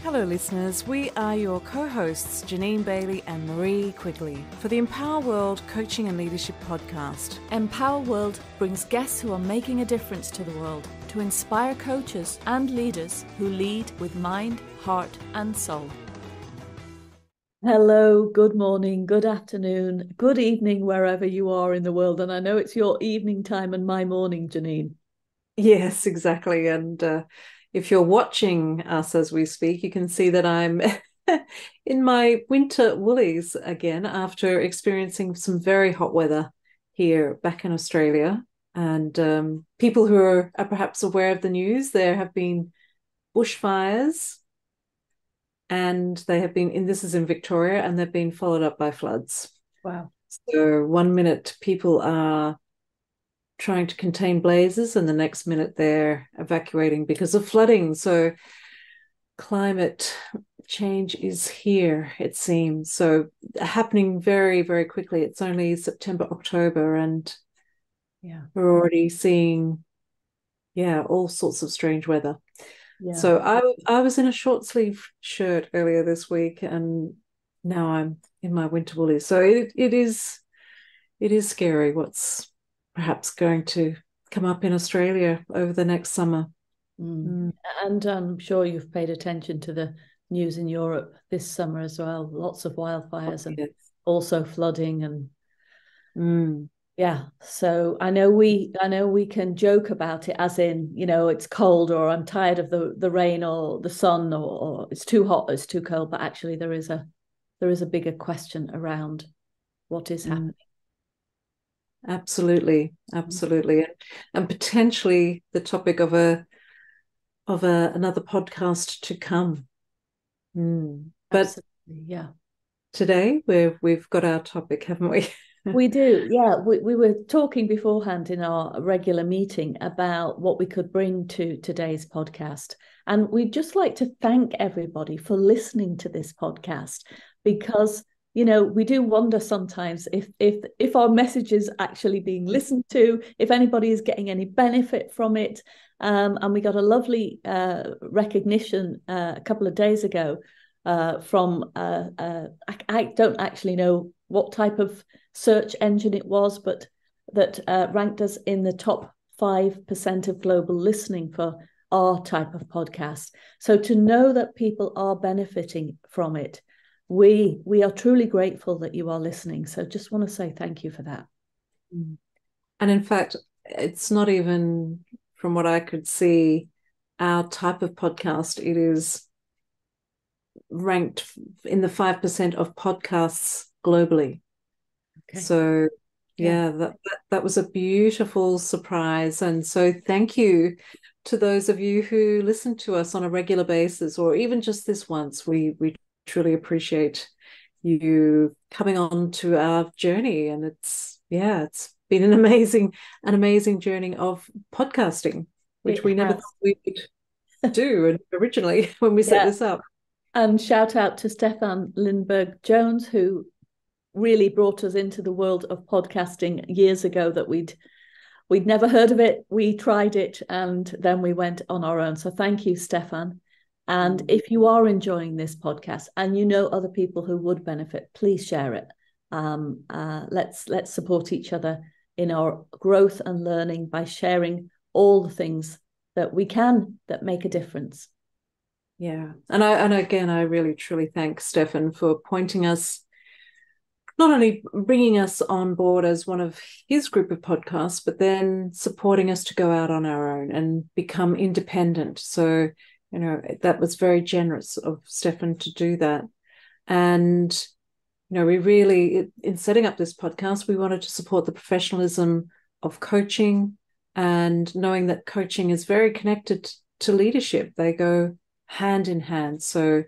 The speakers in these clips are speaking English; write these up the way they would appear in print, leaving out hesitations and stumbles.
Hello listeners, we are your co-hosts Jeanine Bailey and Marie Quigley for the Empower World Coaching and Leadership Podcast. Empower World brings guests who are making a difference to the world to inspire coaches and leaders who lead with mind, heart and soul. Hello, good morning, good afternoon, good evening, wherever you are in the world. And I know it's your evening time and my morning, Jeanine. Yes, exactly. And if you're watching us as we speak, you can see that I'm in my winter woolies again after experiencing some very hot weather here back in Australia. And people who are perhaps aware of the news, there have been bushfires, and they have been, and this is in Victoria, and they've been followed up by floods. Wow. So 1 minute people are trying to contain blazes, and the next minute they're evacuating because of flooding. So climate change is here, it seems. So happening very, very quickly. It's only September, October, and we're already seeing, all sorts of strange weather. Yeah. So I was in a short sleeve shirt earlier this week, and now I'm in my winter woolies. So it is scary what's perhaps going to come up in Australia over the next summer. And I'm sure you've paid attention to the news in Europe this summer as well. Lots of wildfires and also flooding and so I know we can joke about it as in, it's cold, or I'm tired of the rain or the sun, or it's too hot, it's too cold, but actually there is a bigger question around what is happening. Absolutely. And potentially the topic of another podcast to come. But today we've got our topic, haven't we? We do, yeah. We were talking beforehand in our regular meeting about what we could bring to today's podcast. And we'd just like to thank everybody for listening to this podcast, because we do wonder sometimes if our message is actually being listened to, if anybody is getting any benefit from it. And we got a lovely recognition a couple of days ago from, I don't actually know what type of search engine it was, but that ranked us in the top 5% of global listening for our type of podcast. So to know that people are benefiting from it, we are truly grateful that you are listening. So just want to say thank you for that. And in fact, it's not even, from what I could see, our type of podcast. It is ranked in the 5% of podcasts globally. Okay. So that was a beautiful surprise. And so thank you to those of you who listen to us on a regular basis, or even just this once. We truly appreciate you coming on to our journey, and it's been an amazing journey of podcasting, which we never thought we would do originally when we set this up. And shout out to Stefan Lindbergh Jones, who really brought us into the world of podcasting years ago, that we'd never heard of it. We tried it and then we went on our own. So thank you, Stefan. And if you are enjoying this podcast and you know other people who would benefit, please share it. Let's support each other in our growth and learning by sharing all the things that we can that make a difference. Yeah. And again, I really truly thank Stefan for pointing us, not only bringing us on board as one of his group of podcasts, but then supporting us to go out on our own and become independent. So that was very generous of Stefan to do that. And, we really, in setting up this podcast, we wanted to support the professionalism of coaching, and knowing that coaching is very connected to leadership. They go hand in hand. So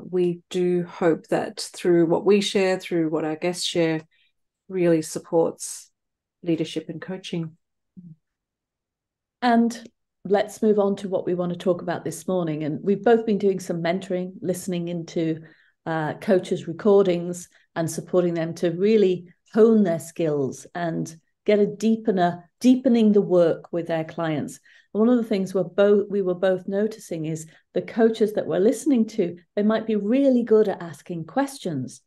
we do hope that through what we share, through what our guests share, really supports leadership and coaching. And let's move on to what we want to talk about this morning. And we've both been doing some mentoring, listening into coaches' recordings and supporting them to really hone their skills and get a deepening the work with their clients. one of the things we were both noticing is the coaches that we're listening to, they might be really good at asking questions.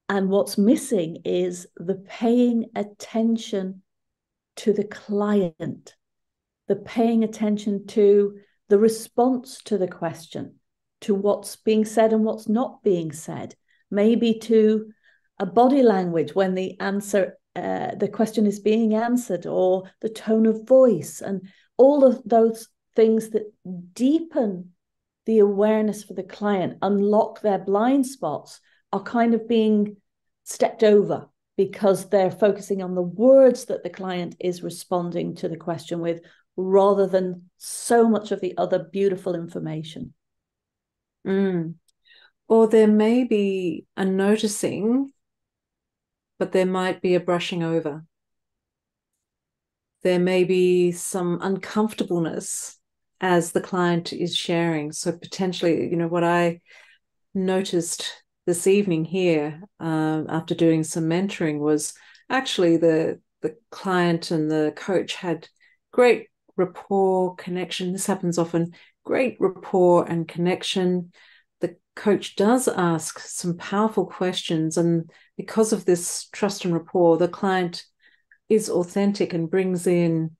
And what's missing is the paying attention to the client, the paying attention to the response to the question, to what's being said and what's not being said, maybe to a body language when the question is being answered, or the tone of voice, and all of those things that deepen the awareness for the client, unlock their blind spots, are kind of being stepped over because they're focusing on the words that the client is responding to the question with, rather than so much of the other beautiful information. Or there may be a noticing, but there might be a brushing over. There may be some uncomfortableness as the client is sharing. So potentially, what I noticed this evening here after doing some mentoring was actually the client and the coach had great rapport, connection. This happens often. Great rapport and connection. The coach does ask some powerful questions, and because of this trust and rapport, the client is authentic and brings in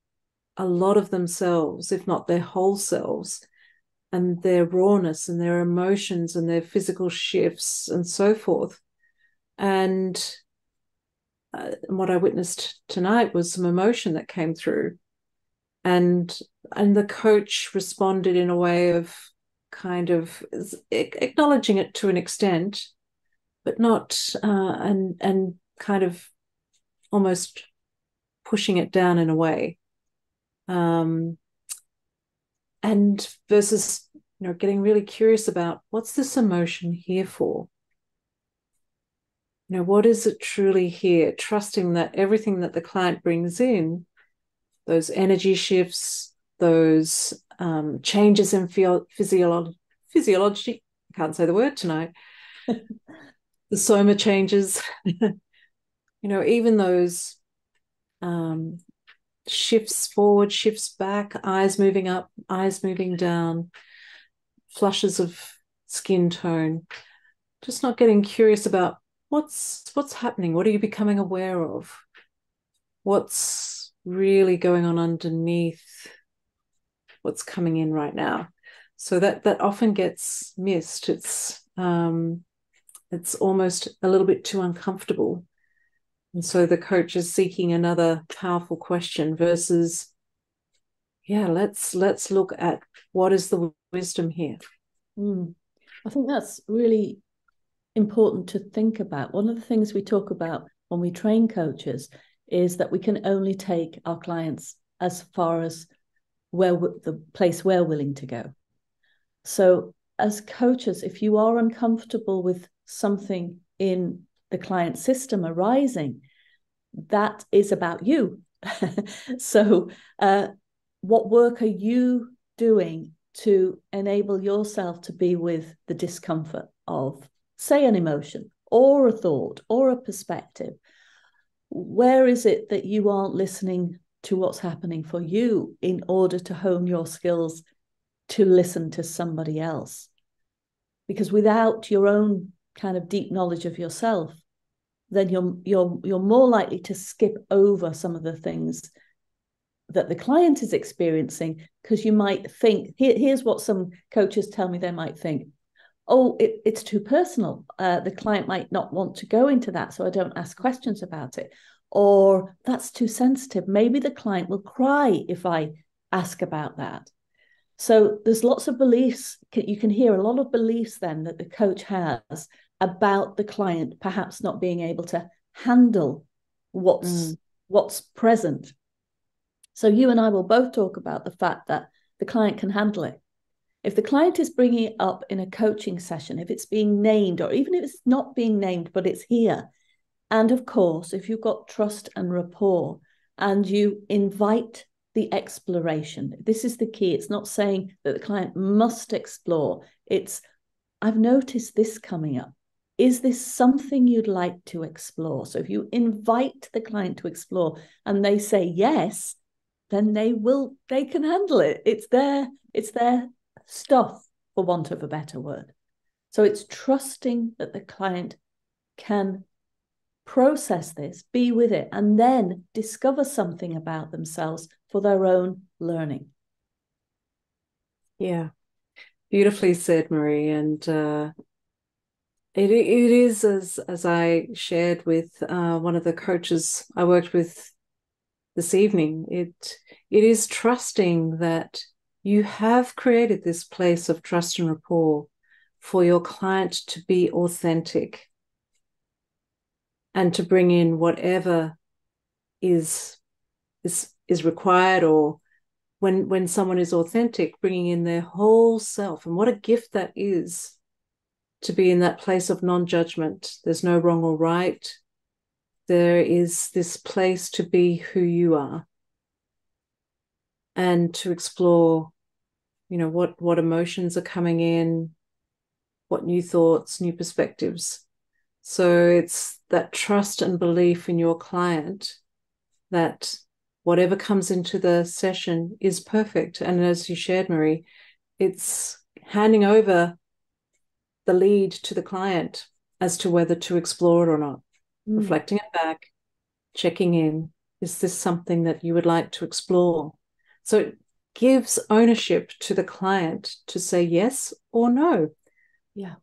a lot of themselves, if not their whole selves, and their rawness and their emotions and their physical shifts and so forth. And what I witnessed tonight was some emotion that came through. And the coach responded in a way of kind of acknowledging it to an extent, but not, and kind of almost pushing it down in a way. And versus, getting really curious about, what's this emotion here for? What is it truly here? Trusting that everything that the client brings in, those energy shifts, those changes in physiology, I can't say the word tonight, the soma changes, even those shifts forward, shifts back, eyes moving up, eyes moving down, flushes of skin tone, just not getting curious about what's happening, what are you becoming aware of, what's really going on underneath what's coming in right now. So that often gets missed. It's almost a little bit too uncomfortable. And so the coach is seeking another powerful question versus, let's look at what is the wisdom here. I think that's really important to think about. One of the things we talk about when we train coaches is that we can only take our clients as far as the place we're willing to go. So as coaches, if you are uncomfortable with something in the client system arising, that is about you. So what work are you doing to enable yourself to be with the discomfort of, say, an emotion or a thought or a perspective? Where is it that you aren't listening to what's happening for you in order to hone your skills to listen to somebody else? Because without your own kind of deep knowledge of yourself, then you're more likely to skip over some of the things that the client is experiencing, because you might think, here's what some coaches tell me they might think: oh, it's too personal. The client might not want to go into that, so I don't ask questions about it. Or that's too sensitive. Maybe the client will cry if I ask about that. So there's lots of beliefs. You can hear a lot of beliefs then that the coach has about the client perhaps not being able to handle what's present. So you and I will both talk about the fact that the client can handle it. If the client is bringing it up in a coaching session, if it's being named, or even if it's not being named, but it's here. And of course, if you've got trust and rapport and you invite the exploration, this is the key. It's not saying that the client must explore. It's, I've noticed this coming up. Is this something you'd like to explore? So if you invite the client to explore and they say yes, then they can handle it. It's their stuff, for want of a better word. So it's trusting that the client can process this, be with it, and then discover something about themselves for their own learning. Yeah, beautifully said, Marie. And it is, as I shared with one of the coaches I worked with this evening, it is trusting that you have created this place of trust and rapport for your client to be authentic and to bring in whatever is required, or when someone is authentic, bringing in their whole self. And what a gift that is, to be in that place of non-judgment. There's no wrong or right. There is this place to be who you are and to explore, what emotions are coming in, what new thoughts, new perspectives. So it's that trust and belief in your client that whatever comes into the session is perfect. And as you shared, Marie, it's handing over the lead to the client as to whether to explore it or not, reflecting it back, checking in. Is this something that you would like to explore? So it gives ownership to the client to say yes or no. Yeah.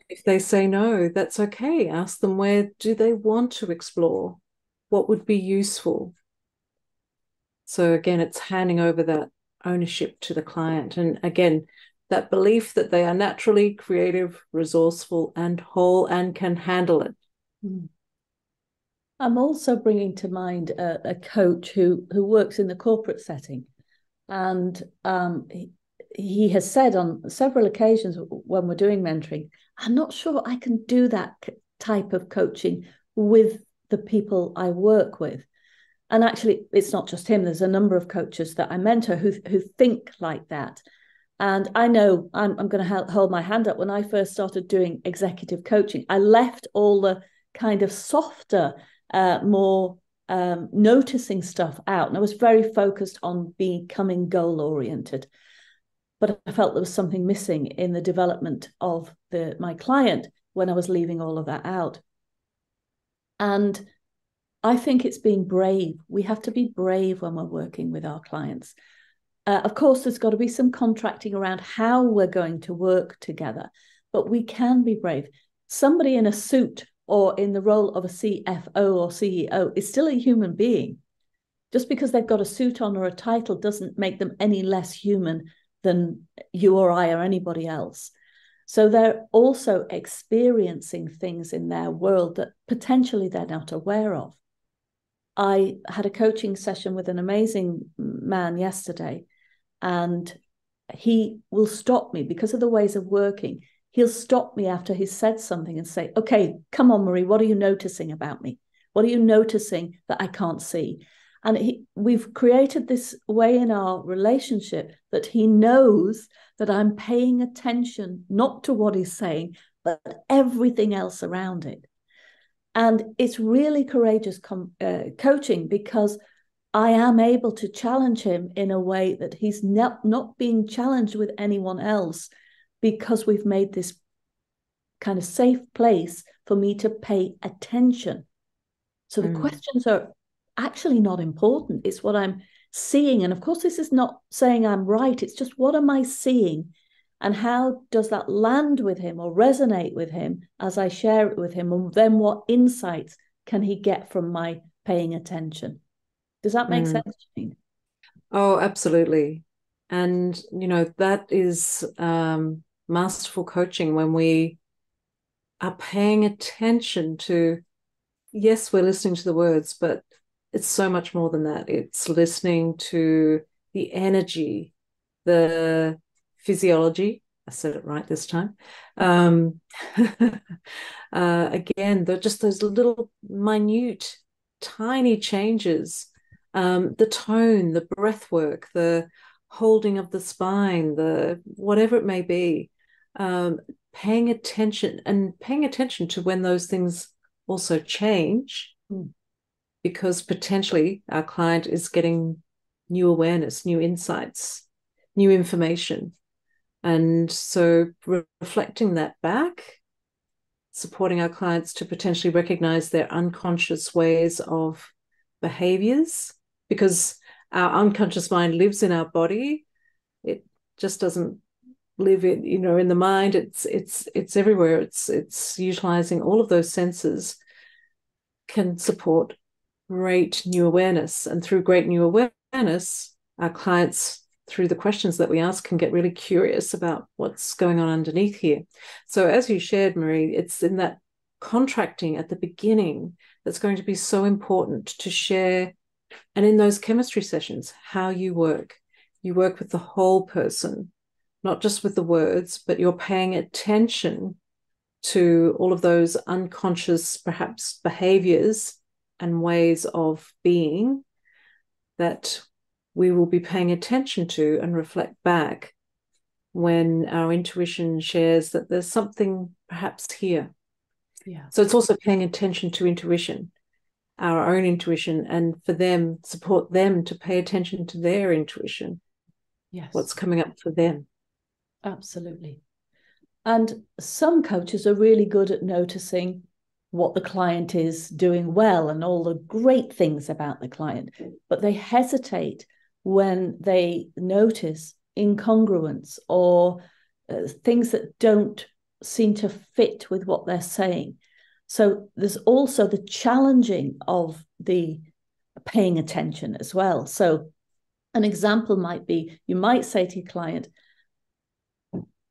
If they say no, that's okay. Ask them, where do they want to explore? What would be useful? So again, it's handing over that ownership to the client. And again, that belief that they are naturally creative, resourceful, and whole, and can handle it. I'm also bringing to mind a coach who works in the corporate setting. And he has said on several occasions when we're doing mentoring, I'm not sure I can do that type of coaching with the people I work with. And actually, it's not just him. There's a number of coaches that I mentor who think like that. And I know I'm going to hold my hand up. When I first started doing executive coaching, I left all the kind of softer, more noticing stuff out. And I was very focused on becoming goal-oriented. But I felt there was something missing in the development of my client when I was leaving all of that out. And I think it's being brave. We have to be brave when we're working with our clients. Of course, there's got to be some contracting around how we're going to work together, but we can be brave. Somebody in a suit or in the role of a CFO or CEO is still a human being. Just because they've got a suit on or a title doesn't make them any less human than you or I or anybody else. So they're also experiencing things in their world that potentially they're not aware of. I had a coaching session with an amazing man yesterday, and he will stop me because of the ways of working. He'll stop me after he's said something and say, okay, come on, Marie, what are you noticing about me? What are you noticing that I can't see? And we've created this way in our relationship that he knows that I'm paying attention, not to what he's saying, but everything else around it. And it's really courageous coaching, because I am able to challenge him in a way that he's not being challenged with anyone else, because we've made this kind of safe place for me to pay attention. So the questions are actually not important. It's what I'm seeing. And of course, this is not saying I'm right. It's just, what am I seeing? And how does that land with him or resonate with him as I share it with him? And then what insights can he get from my paying attention? Does that make sense, Jeanine? Oh, absolutely. And, that is masterful coaching, when we are paying attention to, yes, we're listening to the words, but it's so much more than that. It's listening to the energy, the physiology. I said it right this time. Again, just those little minute, tiny changes, the tone, the breath work, the holding of the spine, the whatever it may be, paying attention to when those things also change, because potentially our client is getting new awareness, new insights, new information. And so reflecting that back, supporting our clients to potentially recognize their unconscious ways of behaviors, because our unconscious mind lives in our body. It just doesn't live in, in the mind. It's everywhere. It's utilizing all of those senses, can support great new awareness. And through great new awareness, our clients, through the questions that we ask, can get really curious about what's going on underneath here. So as you shared, Marie, it's in that contracting at the beginning that's going to be so important to share. And in those chemistry sessions, how you work with the whole person, not just with the words, but you're paying attention to all of those unconscious, perhaps, behaviors and ways of being that we will be paying attention to and reflect back when our intuition shares that there's something perhaps here. Yeah. So it's also paying attention to intuition, our own intuition, and for them, support them to pay attention to their intuition. Yes. What's coming up for them. Absolutely. And some coaches are really good at noticing what the client is doing well and all the great things about the client, but they hesitate when they notice incongruence or things that don't seem to fit with what they're saying. So there's also the challenging of the paying attention as well. So an example might be, you might say to your client,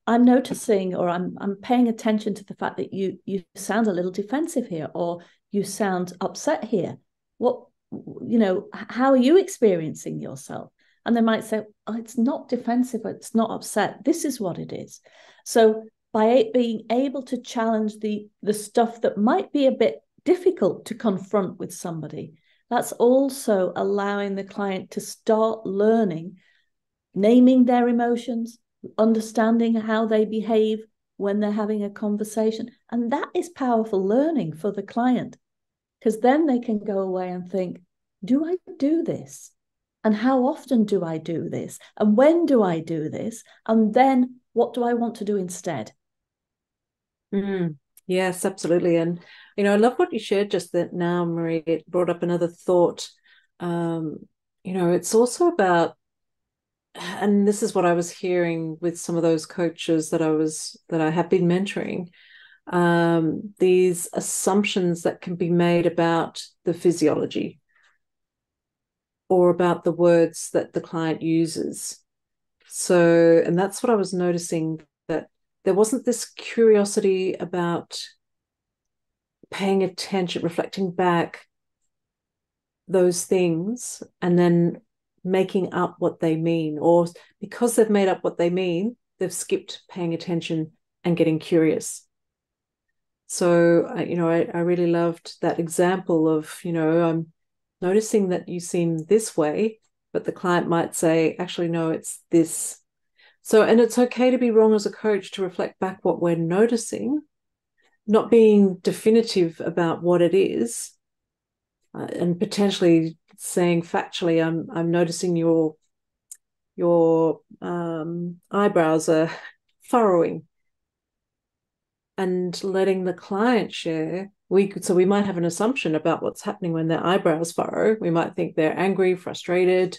I'm noticing, or I'm paying attention to the fact that you sound a little defensive here, or you sound upset here. How are you experiencing yourself? And they might say, oh, it's not defensive, it's not upset. This is what it is. So by being able to challenge the stuff that might be a bit difficult to confront with somebody, that's also allowing the client to start learning, naming their emotions, understanding how they behave when they're having a conversation. And that is powerful learning for the client, because then they can go away and think, do I do this? And how often do I do this? And when do I do this? And then what do I want to do instead? Yes, absolutely. And, I love what you shared just that now, Marie. It brought up another thought. It's also about, and this is what I was hearing with some of those coaches that I have been mentoring, these assumptions that can be made about the physiology or about the words that the client uses. So, and that's what I was noticing, that there wasn't this curiosity about paying attention, reflecting back those things, and then making up what they mean, or because they've made up what they mean, they've skipped paying attention and getting curious. So, I really loved that example of, I'm noticing that you seem this way, but the client might say, actually, no, it's this. So, and it's okay to be wrong as a coach, to reflect back what we're noticing, not being definitive about what it is, and potentially saying factually, I'm noticing your eyebrows are furrowing, and letting the client share. So we might have an assumption about what's happening when their eyebrows furrow. We might think they're angry, frustrated,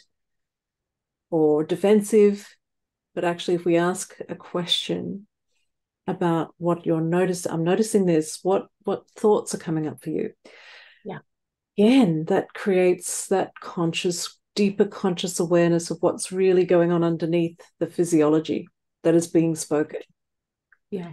or defensive. But actually, if we ask a question about what you're noticing, I'm noticing this, what thoughts are coming up for you? Yeah. Again, that creates that deeper conscious awareness of what's really going on underneath the physiology that is being spoken. Yeah.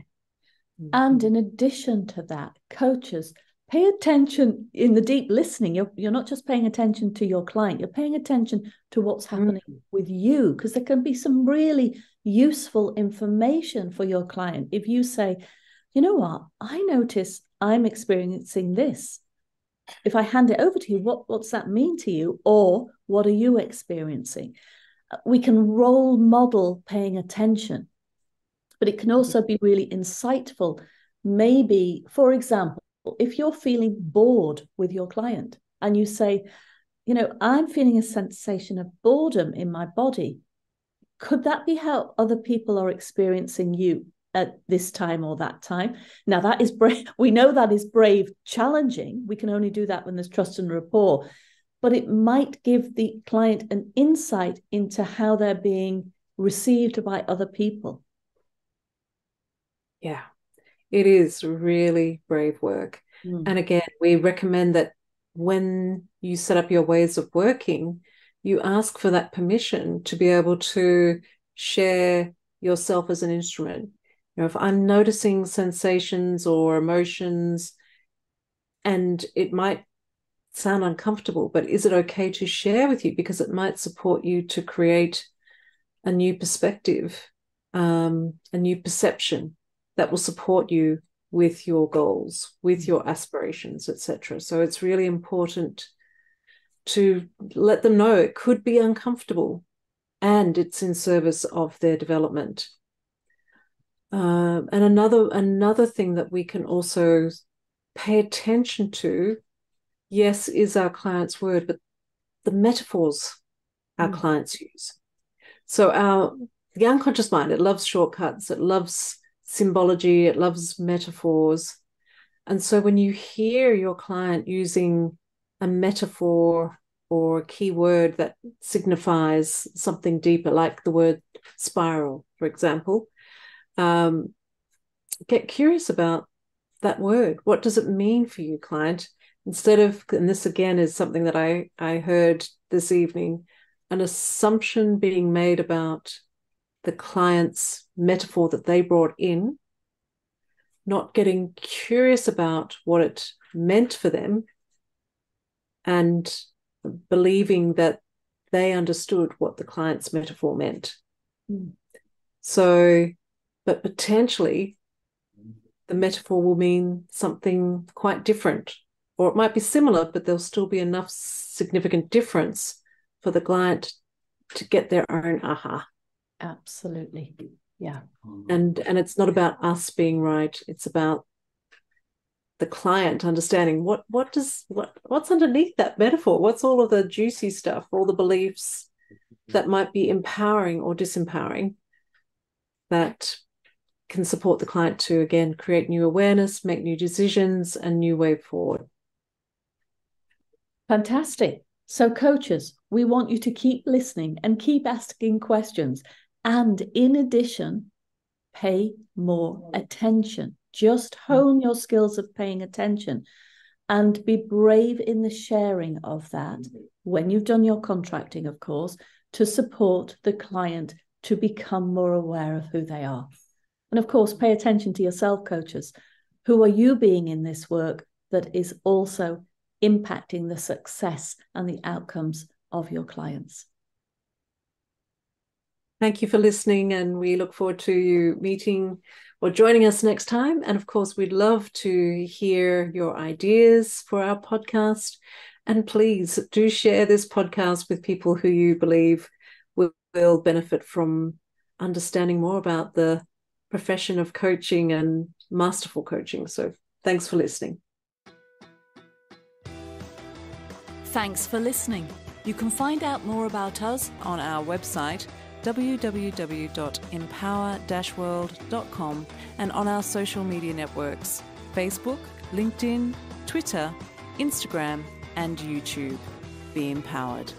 And in addition to that, coaches, pay attention in the deep listening. You're not just paying attention to your client, you're paying attention to what's happening with you, because there can be some really useful information for your client. If you say, you know what, I notice I'm experiencing this. If I hand it over to you, what's that mean to you? Or what are you experiencing? We can role model paying attention, but it can also be really insightful. Maybe, for example, if you're feeling bored with your client and you say, I'm feeling a sensation of boredom in my body. Could that be how other people are experiencing you at this time or that time? Now, that is brave. We know that is brave, challenging. We can only do that when there's trust and rapport. But it might give the client an insight into how they're being received by other people. Yeah, it is really brave work. And again, we recommend that when you set up your ways of working, you ask for that permission to be able to share yourself as an instrument. If I'm noticing sensations or emotions, and it might sound uncomfortable, but is it okay to share with you? Because it might support you to create a new perspective, a new perception that will support you with your goals, with your aspirations, etc. So it's really important to let them know it could be uncomfortable and it's in service of their development. And another thing that we can also pay attention to, yes, is our client's word, but the metaphors our clients use. So the unconscious mind, it loves shortcuts, it loves symbology, it loves metaphors. And so when you hear your client using a metaphor or a key word that signifies something deeper, like the word spiral, for example, get curious about that word. What does it mean for you, client? Instead of, and this again is something that I heard this evening, an assumption being made about the client's metaphor that they brought in, not getting curious about what it meant for them and believing that they understood what the client's metaphor meant. So, but potentially the metaphor will mean something quite different, or it might be similar, but there'll still be enough significant difference for the client to get their own aha. Absolutely. Yeah. And it's not about us being right. It's about the client understanding what's underneath that metaphor. What's all of the juicy stuff, all the beliefs that might be empowering or disempowering that can support the client to, again, create new awareness, make new decisions, and new way forward. Fantastic. So coaches, we want you to keep listening and keep asking questions. And in addition, pay more attention. Just hone your skills of paying attention and be brave in the sharing of that when you've done your contracting, of course, to support the client to become more aware of who they are. And of course, pay attention to yourself, coaches. Who are you being in this work that is also impacting the success and the outcomes of your clients? Thank you for listening, and we look forward to you meeting or joining us next time. And of course, we'd love to hear your ideas for our podcast. And please do share this podcast with people who you believe will benefit from understanding more about the profession of coaching and masterful coaching. So thanks for listening. Thanks for listening. You can find out more about us on our website, www.empower-world.com, and on our social media networks, Facebook, LinkedIn, Twitter, Instagram, and YouTube. Be empowered.